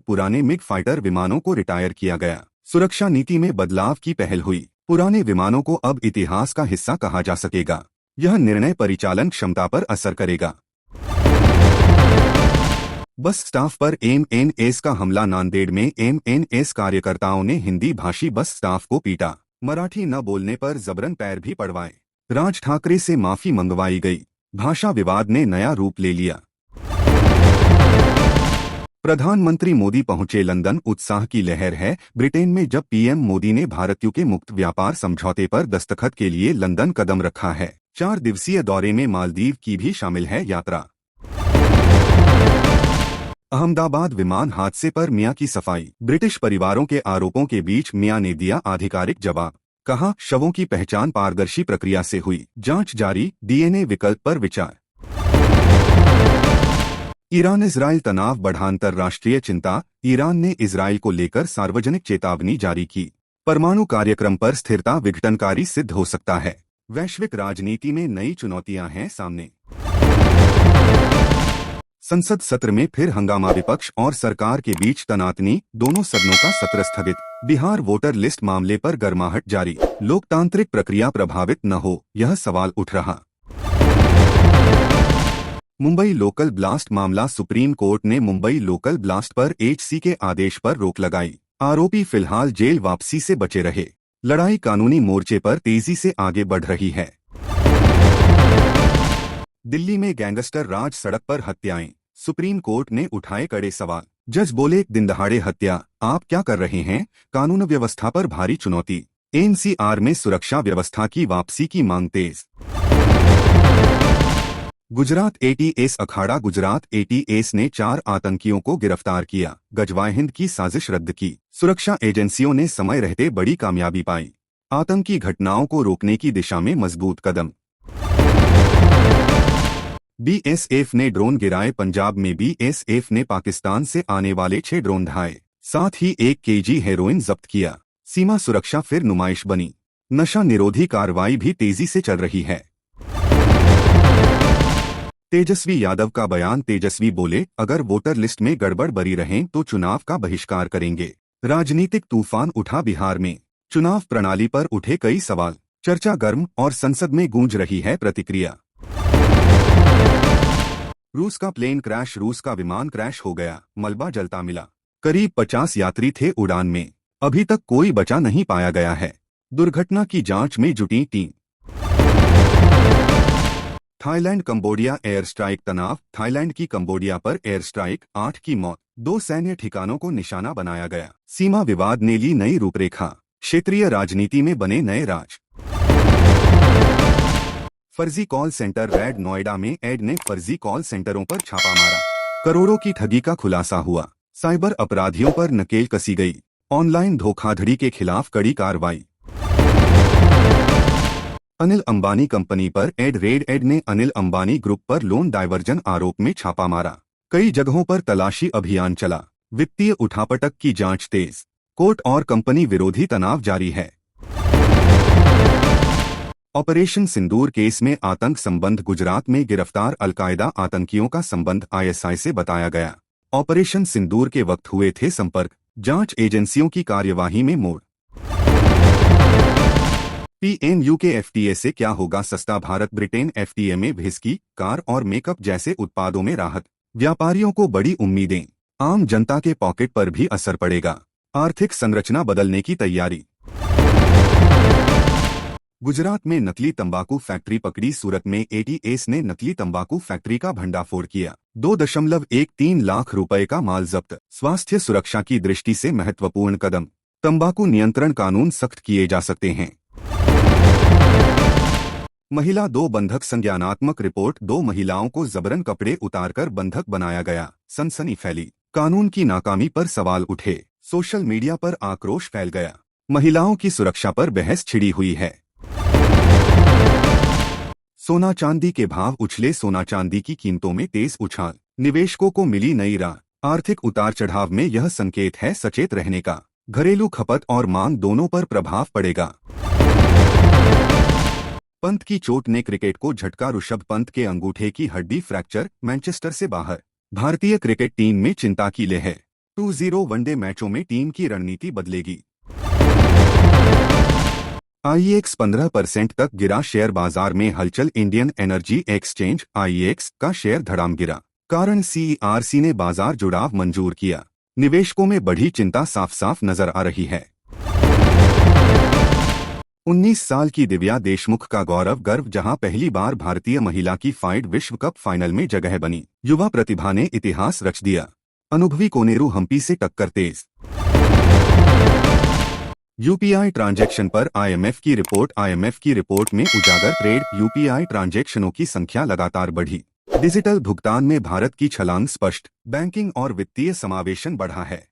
पुराने MiG fighter विमानों को रिटायर किया गया। सुरक्षा नीति में बदलाव की पहल हुई। पुराने विमानों को अब इतिहास का हिस्सा कहा जा सकेगा। यह निर्णय परिचालन क्षमता पर असर करेगा। बस स्टाफ पर एमएनएस का हमला। नांदेड़ में एमएनएस कार्यकर्ताओं ने हिंदी भाषी बस स्टाफ को पीटा। मराठी न बोलने पर जबरन पैर भी पड़वाए। राज ठाकरे से माफी मंगवाई गई। भाषा विवाद ने नया रूप ले लिया। प्रधानमंत्री मोदी पहुंचे लंदन। उत्साह की लहर है ब्रिटेन में जब पीएम मोदी ने भारत यूके मुक्त व्यापार समझौते पर दस्तखत के लिए लंदन कदम रखा है। 4 दिवसीय दौरे में मालदीव की भी शामिल है यात्रा। अहमदाबाद विमान हादसे पर मियां की सफाई। ब्रिटिश परिवारों के आरोपों के बीच मियां ने दिया आधिकारिक जवाब। कहा, शवों की पहचान पारदर्शी प्रक्रिया से हुई। जांच जारी, डीएनए विकल्प पर विचार। ईरान इजराइल तनाव बढ़ा। अंतर्राष्ट्रीय चिंता। ईरान ने इजराइल को लेकर सार्वजनिक चेतावनी जारी की। परमाणु कार्यक्रम पर स्थिरता विघटनकारी सिद्ध हो सकता है। वैश्विक राजनीति में नई चुनौतियां हैं सामने। संसद सत्र में फिर हंगामा। विपक्ष और सरकार के बीच तनातनी। दोनों सदनों का सत्र स्थगित। बिहार वोटर लिस्ट मामले पर गर्माहट जारी। लोकतांत्रिक प्रक्रिया प्रभावित न हो, यह सवाल उठ रहा। मुंबई लोकल ब्लास्ट मामला। सुप्रीम कोर्ट ने मुंबई लोकल ब्लास्ट पर एचसी के आदेश पर रोक लगाई। आरोपी फिलहाल जेल वापसी से बचे रहे। लड़ाई कानूनी मोर्चे पर तेजी से आगे बढ़ रही है। दिल्ली में गैंगस्टर राज। सड़क पर हत्याएं। सुप्रीम कोर्ट ने उठाए कड़े सवाल। जज बोले, दिनदहाड़े हत्या, आप क्या कर रहे हैं। कानून व्यवस्था पर भारी चुनौती। एनसीआर में सुरक्षा व्यवस्था की वापसी की मांग तेज। गुजरात एटीएस अखाड़ा। गुजरात एटीएस ने 4 आतंकियों को गिरफ्तार किया। गजवाए हिंद की साजिश रद्द की। सुरक्षा एजेंसियों ने समय रहते बड़ी कामयाबी पाई। आतंकी घटनाओं को रोकने की दिशा में मजबूत कदम। बीएसएफ ने ड्रोन गिराए। पंजाब में बीएसएफ ने पाकिस्तान से आने वाले 6 ड्रोन ढाए। साथ ही 1 केजी हेरोइन जब्त किया। सीमा सुरक्षा फिर नुमाइश बनी। नशा निरोधी कार्रवाई भी तेजी से चल रही है। तेजस्वी यादव का बयान। तेजस्वी बोले, अगर वोटर लिस्ट में गड़बड़ बरी रहें तो चुनाव का बहिष्कार करेंगे। राजनीतिक तूफान उठा बिहार में। चुनाव प्रणाली पर उठे कई सवाल। चर्चा गर्म और संसद में गूंज रही है प्रतिक्रिया। रूस का प्लेन क्रैश। रूस का विमान क्रैश हो गया। मलबा जलता मिला। करीब 50 यात्री थे उड़ान में। अभी तक कोई बचा नहीं पाया गया है। दुर्घटना की जांच में जुटी team. Thailand Cambodia air strike. तनाव। थाईलैंड की कंबोडिया पर एयर स्ट्राइक। 8 की मौत। 2 सैन्य ठिकानों को निशाना बनाया गया। सीमा विवाद ने ली नई रूपरेखा। क्षेत्रीय राजनीति में बने नए राज। फर्जी कॉल सेंटर रेड। नोएडा में एड ने फर्जी कॉल सेंटरों पर छापा मारा। करोड़ों की ठगी का खुलासा हुआ। साइबर अपराधियों पर नकेल कसी गई। ऑनलाइन धोखाधड़ी के खिलाफ कड़ी कार्रवाई। अनिल अंबानी कंपनी पर रेड। एड ने अनिल अंबानी ग्रुप पर लोन डायवर्जन आरोप में छापा मारा। कई जगहों पर तलाशी अभियान चला। वित्तीय उठापटक की जांच तेज। कोर्ट और कंपनी विरोधी तनाव जारी है। ऑपरेशन सिंदूर केस में आतंक संबंध। गुजरात में गिरफ्तार अलकायदा आतंकियों का संबंध आईएसआई से बताया गया। ऑपरेशन सिंदूर के वक्त हुए थे संपर्क। जांच एजेंसियों की कार्यवाही में मोड़। पीएमयू के एफटीए से क्या होगा सस्ता। भारत ब्रिटेन एफटीए में व्हिस्की, कार और मेकअप जैसे उत्पादों में राहत। व्यापारियों को बड़ी उम्मीदें। आम जनता के पॉकेट पर भी असर पड़ेगा। आर्थिक संरचना बदलने की तैयारी। गुजरात में नकली तंबाकू फैक्ट्री पकड़ी। सूरत में एटीएस ने नकली तंबाकू फैक्ट्री का भंडाफोड़ किया। 2.13 लाख रुपए का माल जब्त। स्वास्थ्य सुरक्षा की दृष्टि से महत्वपूर्ण कदम। तंबाकू नियंत्रण कानून सख्त किए जा सकते हैं। महिला 2 बंधक। संज्ञानात्मक रिपोर्ट। 2 महिलाओं को जबरन कपड़े उतारकर बंधक बनाया गया। सनसनी फैली। कानून की नाकामी पर सवाल उठे। सोशल मीडिया पर आक्रोश फैल गया। महिलाओं की सुरक्षा पर बहस छिड़ी हुई है। सोना चांदी के भाव उछले। सोना चांदी की कीमतों में तेज उछाल। निवेशकों को मिली नई राह। आर्थिक उतार चढ़ाव में यह संकेत है सचेत रहने का। घरेलू खपत और मांग दोनों पर प्रभाव पड़ेगा। पंत की चोट ने क्रिकेट को झटका। ऋषभ पंत के अंगूठे की हड्डी फ्रैक्चर। मैनचेस्टर से बाहर। भारतीय क्रिकेट टीम में चिंता की लहर। 2-0 वनडे मैचों में टीम की रणनीति बदलेगी। आईएक्स 15% तक गिरा, शेयर बाजार में हलचल। इंडियन एनर्जी एक्सचेंज आईएक्स का शेयर धड़ाम गिरा, कारण सीईआरसी ने बाजार जुड़ाव मंजूर किया। निवेशकों में बढ़ी चिंता साफ साफ नजर आ रही है। 19 साल की दिव्या देशमुख का गौरव गर्व, जहां पहली बार भारतीय महिला की फाइड विश्व कप फाइनल में जगह बनी। युवा प्रतिभा ने इतिहास रच दिया, अनुभवी कोनेरू हम्पी से टक्कर तेज। यूपीआई ट्रांजैक्शन पर आईएमएफ की रिपोर्ट। आईएमएफ की रिपोर्ट में उजागर, ट्रेड यूपीआई ट्रांजैक्शनों की संख्या लगातार बढ़ी। डिजिटल भुगतान में भारत की छलांग स्पष्ट, बैंकिंग और वित्तीय समावेशन बढ़ा है।